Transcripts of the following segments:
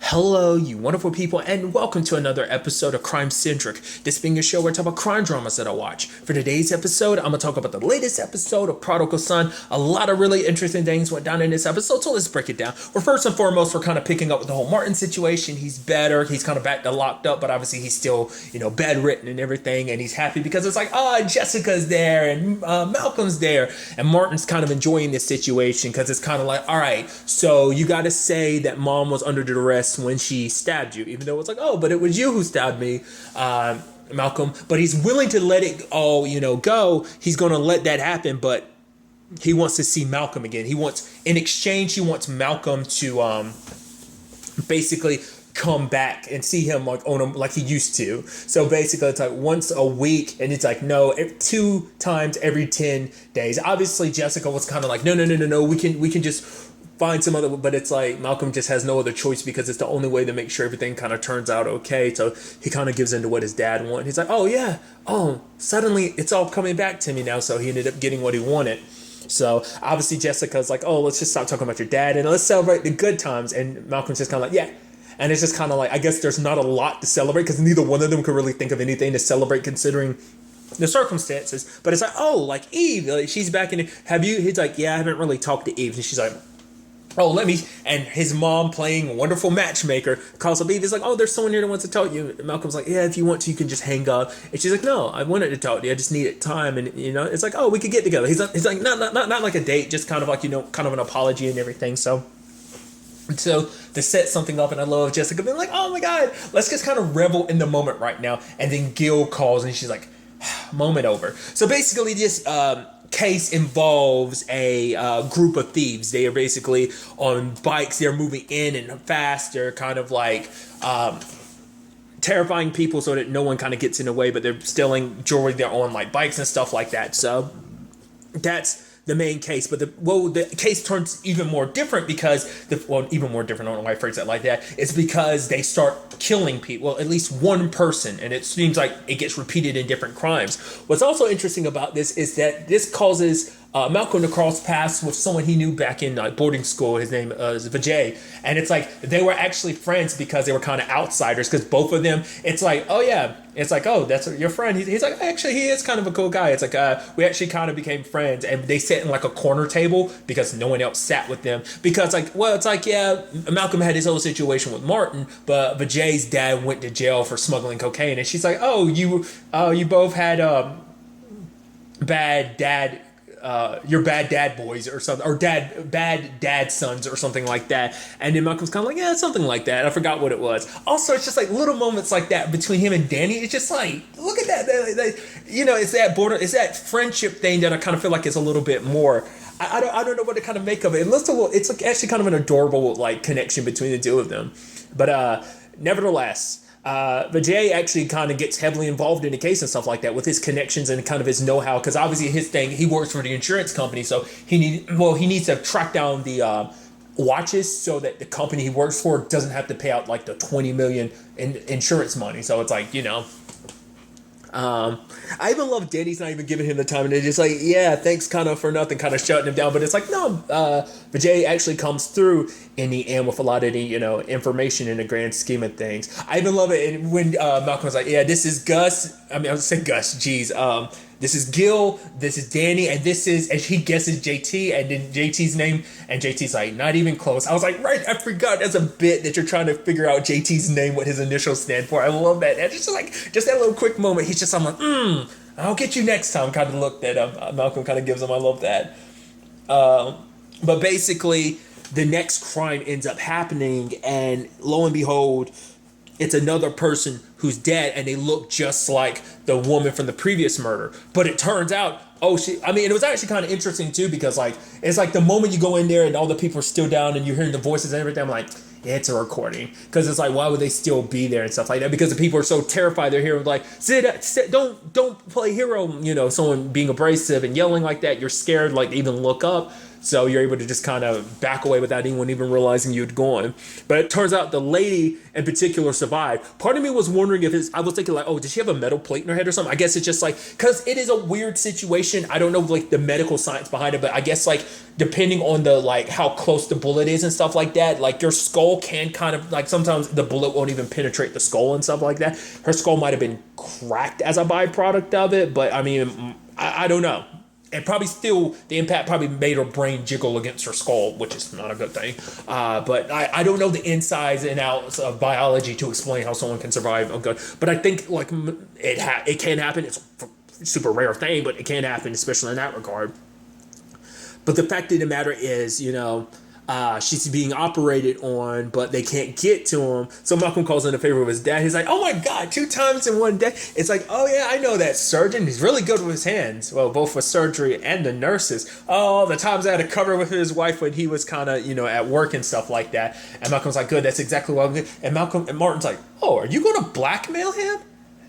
Hello, you wonderful people, and welcome to another episode of Crime Centric. This being a show where I talk about crime dramas that I watch. For today's episode, I'm going to talk about the latest episode of Prodigal Son. A lot of really interesting things went down in this episode, so let's break it down. Well, first and foremost, we're kind of picking up with the whole Martin situation. He's better. He's kind of back to locked up, but obviously he's still, bedridden and everything, and he's happy because it's like, Jessica's there, and Malcolm's there, and Martin's kind of enjoying this situation because it's kind of like, all right, so you got to say that mom was under duress when she stabbed you, even though it's like, oh, but it was you who stabbed me, Malcolm. But he's willing to let it all, go. He's going to let that happen, but he wants to see Malcolm again. In exchange, he wants Malcolm to basically come back and see him like on him like he used to. So basically it's like once a week, and it's like no, 2 times every 10 days. Obviously Jessica was kind of like no, we can just find some other, but it's like Malcolm just has no other choice because it's the only way to make sure everything kind of turns out okay. So he kind of gives in to what his dad wanted. He's like, oh yeah, suddenly it's all coming back to me now. So he ended up getting what he wanted. So obviously Jessica's like, oh, let's just stop talking about your dad and let's celebrate the good times. And Malcolm's just kind of like, yeah. And it's just kind of like, I guess there's not a lot to celebrate because neither one of them could really think of anything to celebrate considering the circumstances. But it's like, oh, like Eve, like, she's back in. He's like, yeah, I haven't really talked to Eve. And she's like, oh, and his mom playing wonderful matchmaker calls up Eve. He's like, oh, there's someone here that wants to talk to you. And Malcolm's like, yeah, if you want to, you can just hang up. And she's like, no, I wanted to talk to you. I just needed time. And, it's like, oh, we could get together. He's like, not like a date, just kind of like, kind of an apology and everything. So to set something up, and I love Jessica being like, oh my God, let's just kind of revel in the moment right now. And then Gil calls and she's like, moment over. So basically this case involves a group of thieves. They are basically on bikes. They're moving in and fast. They're kind of like terrifying people so that no one kind of gets in the way, but they're stealing jewelry. They're on like bikes and stuff like that. So that's the main case, but the case turns even more different because even more different. I don't know why I phrase it like that. It's because they start killing people, well, at least one person, and it seems like it gets repeated in different crimes. What's also interesting about this is that this causes Malcolm to cross paths with someone he knew back in boarding school. His name is Vijay, and it's like they were actually friends because they were kind of outsiders. Because both of them, it's like, oh yeah, it's like, oh, that's your friend. He's like, actually, he is kind of a cool guy. It's like we actually kind of became friends, and they sat in like a corner table because no one else sat with them. Because it's like yeah, Malcolm had his whole situation with Martin, but Vijay's dad went to jail for smuggling cocaine, and she's like, oh, you both had bad dad. Your bad dad boys or something, or bad dad sons or something like that. And then Malcolm's kind of like, yeah, something like that. I forgot what it was. Also, it's just like little moments like that between him and Danny. It's just like, look at that. It's that friendship thing that I kind of feel like is a little bit more. I don't know what to kind of make of it. It's like actually kind of an adorable like connection between the two of them. But nevertheless, Vijay actually kind of gets heavily involved in the case and stuff like that with his connections and kind of his know-how, because obviously his thing, he works for the insurance company, so he needs to track down the watches so that the company he works for doesn't have to pay out like the 20 million in insurance money. So it's like, I even love Danny's not even giving him the time, and they're just like, yeah, thanks kind of for nothing, kind of shutting him down. But it's like, no, Vijay actually comes through in the end with a lot of the, information in the grand scheme of things. I even love it when Malcolm was like, yeah, this is Gus. I was saying Gus, geez. This is Gil, this is Danny, and this is, and he guesses JT, and then JT's name, and JT's like, not even close. I was like, right, I forgot there's a bit that you're trying to figure out JT's name, what his initials stand for. I love that. And just that little quick moment, he's just, I'm like, I'll get you next time, kind of look that Malcolm kind of gives him. I love that. But basically, the next crime ends up happening, and lo and behold, it's another person who's dead, and they look just like the woman from the previous murder. But it turns out, it was actually kind of interesting too, because it's like the moment you go in there and all the people are still down and you're hearing the voices and everything, I'm like, yeah, it's a recording. Because it's like, why would they still be there and stuff like that? Because the people are so terrified. They're hearing like, sit, don't play hero, someone being abrasive and yelling like that. You're scared, like, to even look up. So you're able to just kind of back away without anyone even realizing you'd gone. But it turns out the lady in particular survived. Part of me was wondering if I was thinking like, oh, did she have a metal plate in her head or something? I guess it's just like, because it is a weird situation. I don't know like the medical science behind it, but I guess like depending on the like how close the bullet is and stuff like that, like your skull can kind of like sometimes the bullet won't even penetrate the skull and stuff like that. Her skull might have been cracked as a byproduct of it, but I mean, I don't know. And probably still, the impact probably made her brain jiggle against her skull, which is not a good thing. But I don't know the insides and outs of biology to explain how someone can survive a gun. But I think like it can happen. It's a super rare thing, but it can happen, especially in that regard. But the fact of the matter is, she's being operated on, but they can't get to him. So Malcolm calls in a favor of his dad. He's like, oh my God, 2 times in one day. It's like, oh yeah, I know that surgeon. He's really good with his hands. Well, both for surgery and the nurses. Oh, the times I had to cover with his wife when he was kind of, at work and stuff like that. And Malcolm's like, good, that's exactly what I'm doing. And Martin's like, oh, are you going to blackmail him?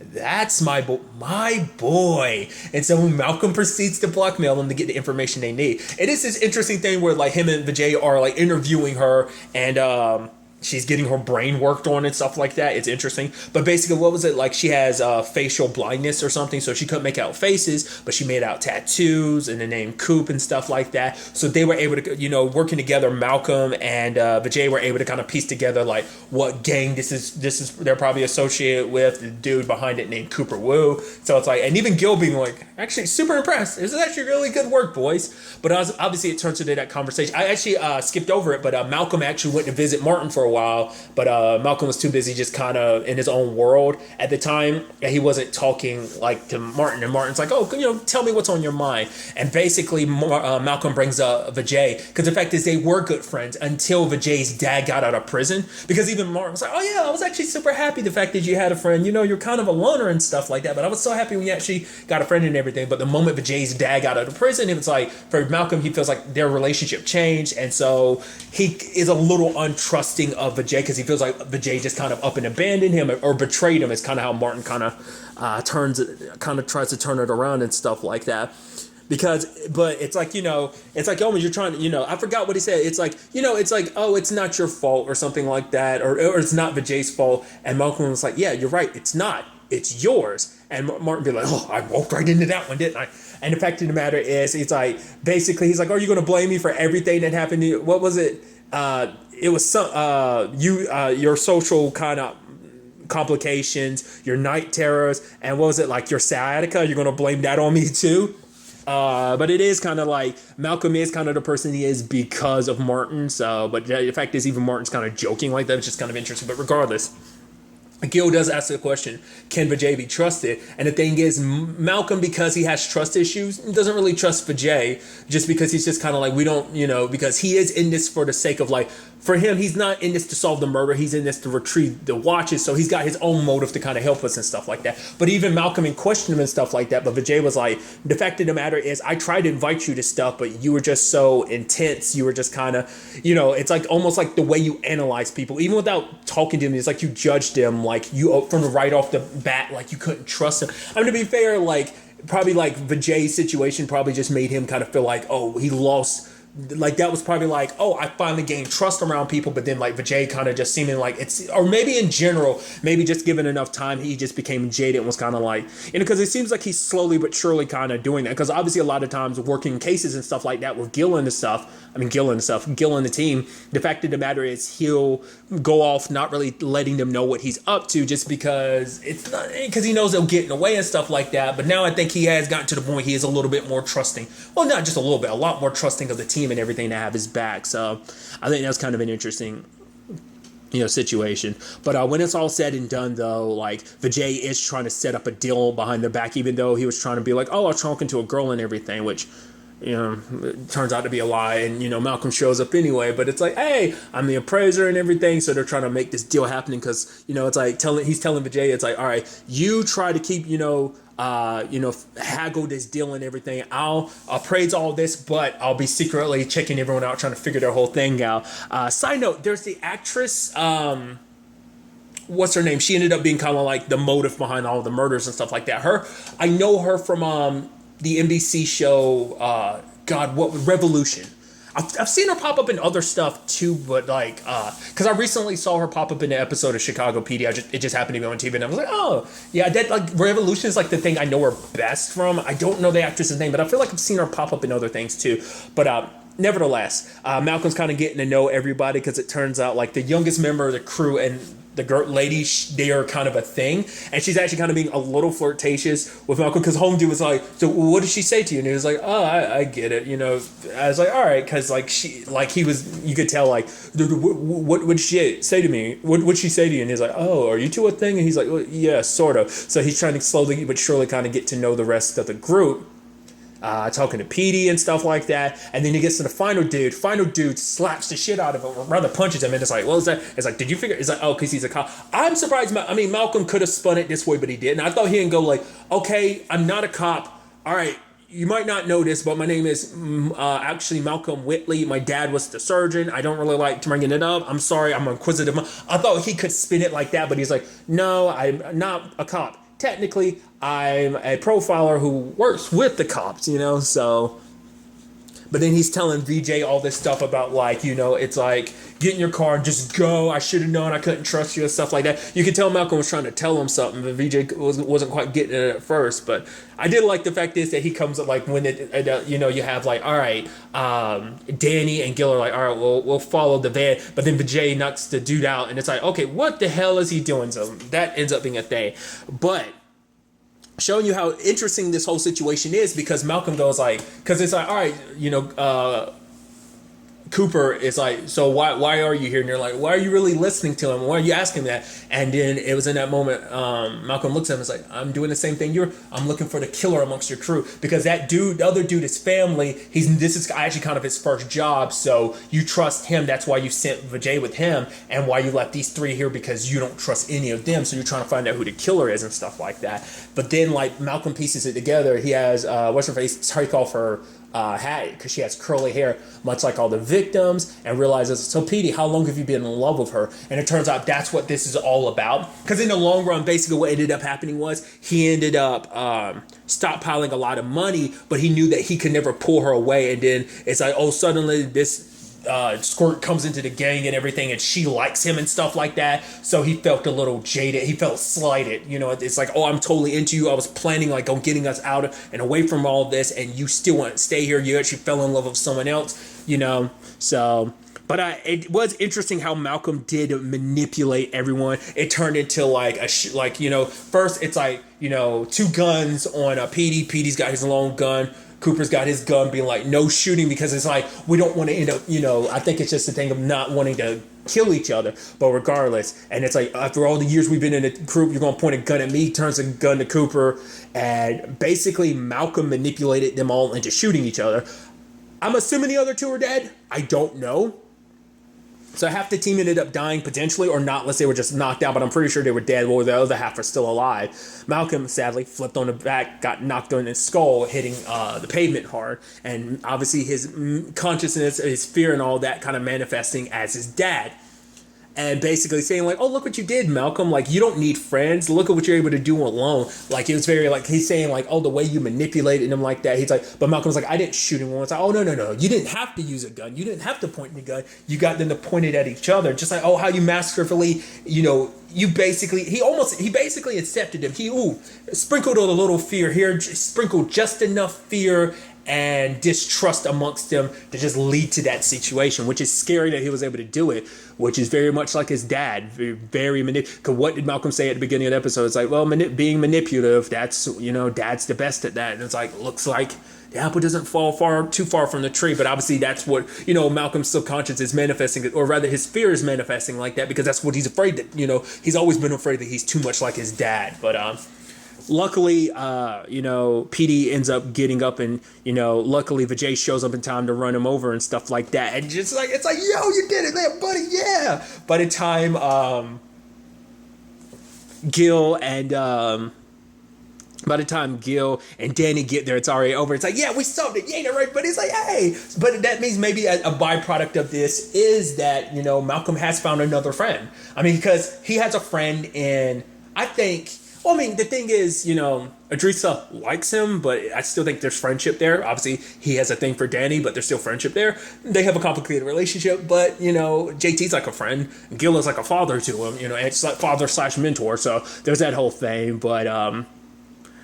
That's my boy. And so Malcolm proceeds to blackmail them to get the information they need. It is this interesting thing where like him and Vijay are like interviewing her and she's getting her brain worked on and stuff like that. It's interesting. But basically, what was it? Like she has facial blindness or something, so she couldn't make out faces, but she made out tattoos and the name Coop and stuff like that. So they were able to, working together, Malcolm and Vijay were able to kind of piece together like what gang this is they're probably associated with, the dude behind it named Cooper Woo. So it's like, and even Gil being like, actually super impressed. This is actually really good work, boys. But obviously it turns into that conversation. I actually skipped over it, but Malcolm actually went to visit Martin for a while, but Malcolm was too busy just kind of in his own world at the time. He wasn't talking like to Martin, and Martin's like, oh, tell me what's on your mind. And basically Malcolm brings up Vijay, because the fact is they were good friends until Vijay's dad got out of prison, because even Martin was like, oh yeah, I was actually super happy the fact that you had a friend, you're kind of a loner and stuff like that, but I was so happy when you actually got a friend and everything. But the moment Vijay's dad got out of prison, it was like, for Malcolm, he feels like their relationship changed, and so he is a little untrusting of Vijay, because he feels like Vijay just kind of up and abandoned him or betrayed him. Is kind of how Martin kind of tries to turn it around and stuff like that. But it's like, it's like, oh, you're trying to, I forgot what he said. It's like, it's like, oh, it's not your fault or something like that, or it's not Vijay's fault. And Malcolm was like, yeah, you're right, it's not, it's yours. And Martin be like, oh, I walked right into that one, didn't I? And the fact of the matter is, it's like, basically, he's like, oh, you're going to blame me for everything that happened to you? What was it? It was some your social kind of complications, your night terrors, and what was it, like your sciatica? You're gonna blame that on me too? But it is kind of like Malcolm is kind of the person he is because of Martin. So, but the fact is, even Martin's kind of joking like that. It's just kind of interesting. But regardless, Gil does ask the question, can Vijay be trusted? And the thing is, Malcolm, because he has trust issues, doesn't really trust Vijay, just because he's just kind of like, we don't, because he is in this for the sake of like, for him, he's not in this to solve the murder. He's in this to retrieve the watches. So he's got his own motive to kind of help us and stuff like that. But even Malcolm questioned him and stuff like that. But Vijay was like, the fact of the matter is, I tried to invite you to stuff, but you were just so intense. You were just kind of, it's like almost like the way you analyze people, even without talking to them. It's like you judged them, like you from right off the bat, like you couldn't trust him. I mean, to be fair, like probably like Vijay's situation probably just made him kind of feel like, oh, he lost. Like that was probably like, oh, I finally gained trust around people, but then like Vijay kind of just seeming like it's, or maybe in general, maybe just given enough time, he just became jaded and was kind of like, because it seems like he's slowly but surely kind of doing that. Because obviously a lot of times working cases and stuff like that with Gil and the team, the fact of the matter is he'll go off not really letting them know what he's up to, just because because he knows they'll get in the way and stuff like that. But now I think he has gotten to the point he is a little bit more trusting. Well, not just a little bit, a lot more trusting of the team and everything to have his back. So I think that's kind of an interesting situation. But when it's all said and done, though, like Vijay is trying to set up a deal behind their back, even though he was trying to be like, oh, I was talking to a girl and everything, which it turns out to be a lie. And Malcolm shows up anyway, but it's like, hey, I'm the appraiser and everything. So they're trying to make this deal happening, because it's like he's telling Vijay, it's like, all right, you try to keep haggle this deal and everything. I'll appraise all this, but I'll be secretly checking everyone out, trying to figure their whole thing out. Side note, there's the actress, what's her name? She ended up being kind of like the motive behind all of the murders and stuff like that. I know her from the NBC show, Revolution. I've seen her pop up in other stuff too, but like, because I recently saw her pop up in an episode of Chicago PD. It just happened to be on TV, and I was like, oh, yeah, that like Revolution is like the thing I know her best from. I don't know the actress's name, but I feel like I've seen her pop up in other things too. But nevertheless, Malcolm's kind of getting to know everybody because it turns out like the youngest member of the crew and the girl lady, they are kind of a thing, and she's actually kind of being a little flirtatious with Malcolm because Home Dude was like, so what did she say to you? And he was like, oh, I get it, you know. I was like, all right, because like he was, you could tell like, what would she say to me? What would she say to you? And he's like, oh, are you two a thing? And he's like, well, yeah, sort of. So he's trying to slowly but surely kind of get to know the rest of the group. Talking to Petey and stuff like that, and then he gets to the final dude. Final dude slaps the shit out of him, or rather punches him, and it's like, what was that? It's like, did you figure? It's like, oh, because he's a cop. I'm surprised. I mean, Malcolm could have spun it this way, but he didn't. I thought he didn't go like, okay, I'm not a cop. All right, you might not know this, but my name is actually Malcolm Whitley. My dad was the surgeon. I don't really like bringing it up. I'm sorry, I'm inquisitive. I thought he could spin it like that, but he's like, no, I'm not a cop. Technically, I'm a profiler who works with the cops, you know, so. But then he's telling VJ all this stuff about, like, you know, it's like, get in your car and just go. I should have known I couldn't trust you and stuff like that. You could tell Malcolm was trying to tell him something, but VJ wasn't quite getting it at first. But I did like the fact is that he comes up, like, when you know, you have, like, all right, Danny and Gil are like, all right, we'll follow the van. But then VJ knocks the dude out, and it's like, okay, what the hell is he doing? So that ends up being a thing. But showing you how interesting this whole situation is, because Malcolm goes like, because it's like, all right, you know, Cooper is like, so why are you here? And you're like, why are you really listening to him? Why are you asking that? And then it was in that moment, Malcolm looks at him and is like, I'm doing the same thing I'm looking for the killer amongst your crew, because that dude, the other dude is family. This is actually kind of his first job, so you trust him. That's why you sent Vijay with him, and why you left these three here, because you don't trust any of them, so you're trying to find out who the killer is and stuff like that. But then, like, Malcolm pieces it together. He has, what's her face, take off her hat, because she has curly hair, much like all the victims, and realizes, so Petey, how long have you been in love with her? And it turns out that's what this is all about. Because in the long run, basically what ended up happening was he ended up stockpiling a lot of money, but he knew that he could never pull her away. And then it's like, oh, suddenly this Squirt comes into the gang and everything, and she likes him and stuff like that. So he felt a little jaded. He felt slighted. You know, it's like, oh, I'm totally into you. I was planning like on getting us out and away from all this, and you still want to stay here. You actually fell in love with someone else, you know. So, but it was interesting how Malcolm did manipulate everyone. It turned into like like, you know, first it's like, you know, two guns on Petey. Petey's got his long gun. Cooper's got his gun, being like, no shooting, because it's like, we don't want to end up, you know, I think it's just a thing of not wanting to kill each other. But regardless, and it's like, after all the years we've been in a group, you're going to point a gun at me, turns a gun to Cooper, and basically Malcolm manipulated them all into shooting each other. I'm assuming the other two are dead. I don't know. So half the team ended up dying potentially, or not, unless they were just knocked out, but I'm pretty sure they were dead, while the other half are still alive. Malcolm, sadly, flipped on the back, got knocked on his skull, hitting the pavement hard, and obviously his consciousness, his fear and all that kind of manifesting as his dad. And basically saying like, oh, look what you did, Malcolm. Like, you don't need friends. Look at what you're able to do alone. Like, it was very like, he's saying like, oh, the way you manipulated him like that. He's like, but Malcolm's like, I didn't shoot him once. Like, oh, no. You didn't have to use a gun. You didn't have to point the gun. You got them to point it at each other. Just like, oh, how you masterfully, you know, he basically accepted him. He sprinkled a little fear here, sprinkled just enough fear and distrust amongst them to just lead to that situation, which is scary that he was able to do it, which is very much like his dad, very manipulative. Because what did Malcolm say at the beginning of the episode? It's like, well, being manipulative, that's, you know, dad's the best at that. And it's like, looks like the apple doesn't fall too far from the tree, but obviously that's what, you know, Malcolm's subconscious is manifesting, or rather his fear is manifesting like that, because that's what he's afraid that, you know, he's always been afraid that he's too much like his dad. But luckily, you know, PD ends up getting up, and, you know, luckily Vijay shows up in time to run him over and stuff like that. And just like, it's like, yo, you did it there, buddy, yeah. By the time Gil and Danny get there, it's already over. It's like, yeah, we solved it. Yeah, right. But it's like, hey. But that means maybe a byproduct of this is that, you know, Malcolm has found another friend. I mean, because he has a friend in, I think, Well, I mean, the thing is, Adrisa likes him, but I still think there's friendship there. Obviously, he has a thing for Danny, but there's still friendship there. They have a complicated relationship, but, JT's like a friend. Gil is like a father to him, and it's like father/mentor. So there's that whole thing. But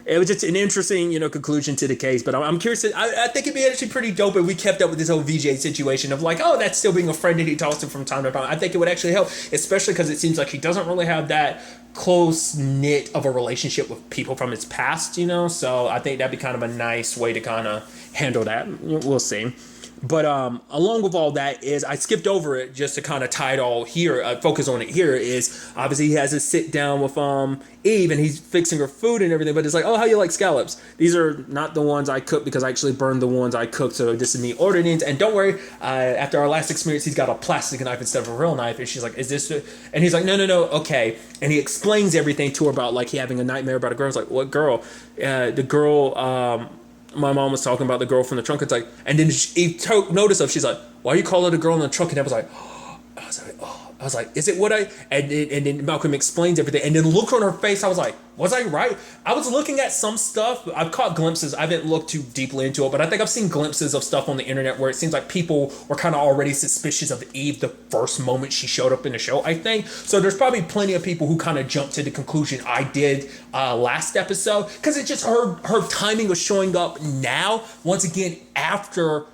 it was just an interesting, conclusion to the case. But I'm curious. I think it'd be actually pretty dope if we kept up with this whole VJ situation of like, oh, that's still being a friend that he talks to from time to time. I think it would actually help, especially because it seems like he doesn't really have that close knit of a relationship with people from his past, So I think that'd be kind of a nice way to kind of handle that. We'll see. But along with all that is I skipped over it just to kind of tie it all here, focus on it here is obviously he has a sit down with Eve and he's fixing her food and everything, but it's like, oh, how you like scallops? These are not the ones I cooked because I actually burned the ones I cooked, so this is me ordering it. And don't worry, after our last experience, he's got a plastic knife instead of a real knife. And she's like, is this? And he's like, no, okay. And he explains everything to her about like he having a nightmare about a girl. It's like, what girl? The girl, my mom was talking about the girl from the trunk. It's like, and then he took notice of. She's like, "Why you call her the girl in the trunk?" And I was like, "Is it what I?" And then Malcolm explains everything, and then look on her face. I was like, "Was I right?" I was looking at some stuff. I've caught glimpses. I haven't looked too deeply into it, but I think I've seen glimpses of stuff on the internet where it seems like people were kind of already suspicious of Eve the first moment she showed up in the show. I think so. There's probably plenty of people who kind of jumped to the conclusion I did last episode because it just her timing was showing up now once again after.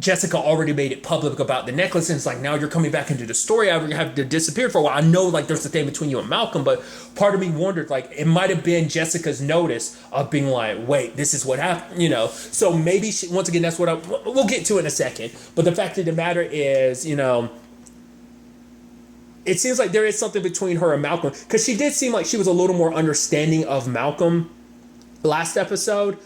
Jessica already made it public about the necklace, and it's like, now you're coming back into the story. I have to disappear for a while. I know, like, there's a thing between you and Malcolm, but part of me wondered, like, it might have been Jessica's notice of being like, wait, this is what happened, So maybe, once again, that's what we'll get to in a second. But the fact of the matter is, it seems like there is something between her and Malcolm, because she did seem like she was a little more understanding of Malcolm last episode.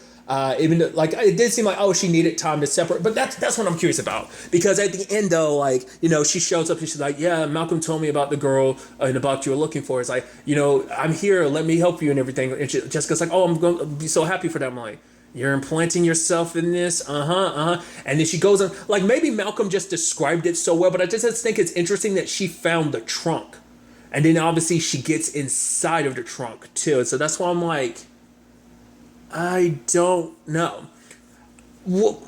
Even though, like, it did seem like, oh, she needed time to separate, but that's what I'm curious about, because at the end though, like, she shows up and she's like, yeah, Malcolm told me about the girl and about you were looking for. It's like, I'm here, let me help you and everything. And Jessica's like, oh, I'm going to be so happy for that. I'm like, you're implanting yourself in this, and then she goes on, like, maybe Malcolm just described it so well, but I just think it's interesting that she found the trunk, and then obviously she gets inside of the trunk too, so that's why I'm like, I don't know. Well,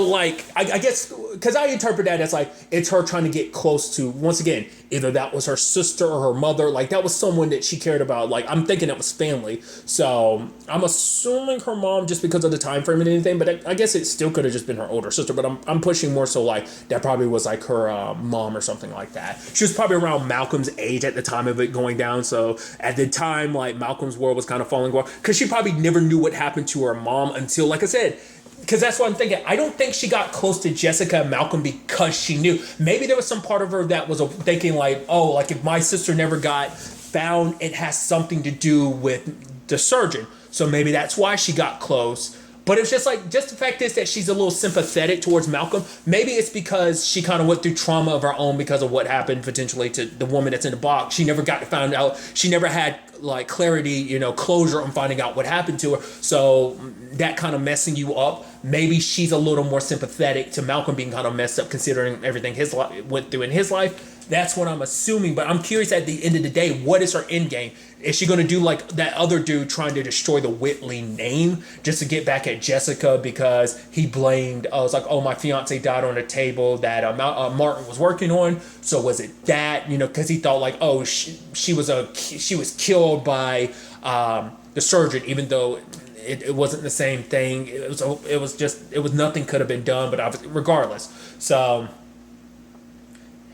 like, I guess, because I interpret that as, like, it's her trying to get close to, once again, either that was her sister or her mother. Like, that was someone that she cared about. Like, I'm thinking it was family. So, I'm assuming her mom just because of the time frame and anything. But I guess it still could have just been her older sister. But I'm pushing more so, like, that probably was, like, her mom or something like that. She was probably around Malcolm's age at the time of it going down. So, at the time, like, Malcolm's world was kind of falling apart. Because she probably never knew what happened to her mom until, like I said, because that's what I'm thinking. I don't think she got close to Jessica and Malcolm because she knew. Maybe there was some part of her that was thinking like, oh, like if my sister never got found, it has something to do with the surgeon. So maybe that's why she got close. But it's just like, just the fact is that she's a little sympathetic towards Malcolm. Maybe it's because she kind of went through trauma of her own because of what happened potentially to the woman that's in the box. She never got to find out. She never had like clarity, closure on finding out what happened to her. So that kind of messing you up. Maybe she's a little more sympathetic to Malcolm being kind of messed up considering everything his life went through in his life. That's what I'm assuming. But I'm curious at the end of the day, what is her end game? Is she going to do like that other dude trying to destroy the Whitley name just to get back at Jessica because he blamed, it's like, oh, my fiance died on a table that Martin was working on. So was it that, because he thought like, oh, she was killed by the surgeon, even though it wasn't the same thing. It was nothing could have been done, but obviously, regardless. So,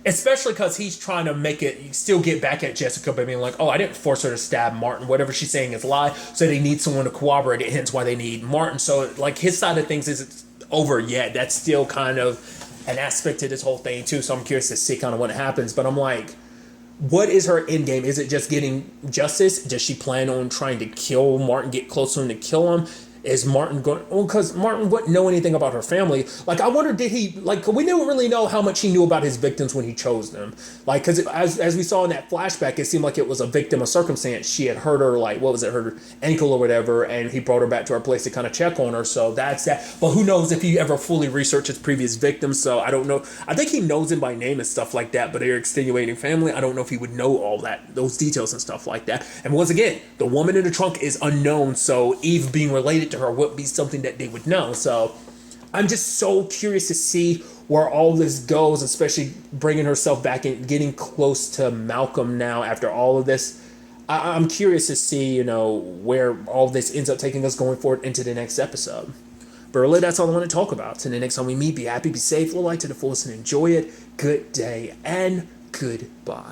especially because he's trying to make it still get back at Jessica by being like, oh, I didn't force her to stab Martin. Whatever she's saying is a lie. So they need someone to corroborate it. Hence why they need Martin. So like his side of things isn't over yet. That's still kind of an aspect to this whole thing too. So I'm curious to see kind of what happens. But I'm like, what is her end game? Is it just getting justice? Does she plan on trying to kill Martin, get close to him to kill him? is Martin going? Well, because Martin wouldn't know anything about her family. Like, I wonder, did he, like, we didn't really know how much he knew about his victims when he chose them. Like, because as we saw in that flashback, it seemed like it was a victim of circumstance. She had hurt her, like, what was it, her ankle or whatever, and he brought her back to her place to kind of check on her. So that's that. But who knows if he ever fully researched his previous victims. So I don't know. I think he knows him by name and stuff like that, but they're extenuating family. I don't know if he would know all that, those details and stuff like that. And once again, the woman in the trunk is unknown, so Eve being related to her would be something that they would know. So I'm just so curious to see where all this goes, especially bringing herself back and getting close to Malcolm now after all of this. I'm curious to see, where all this ends up taking us going forward into the next episode. But really, that's all I want to talk about. Till the next time we meet, be happy, be safe, live life to the fullest, and enjoy it. Good day and goodbye.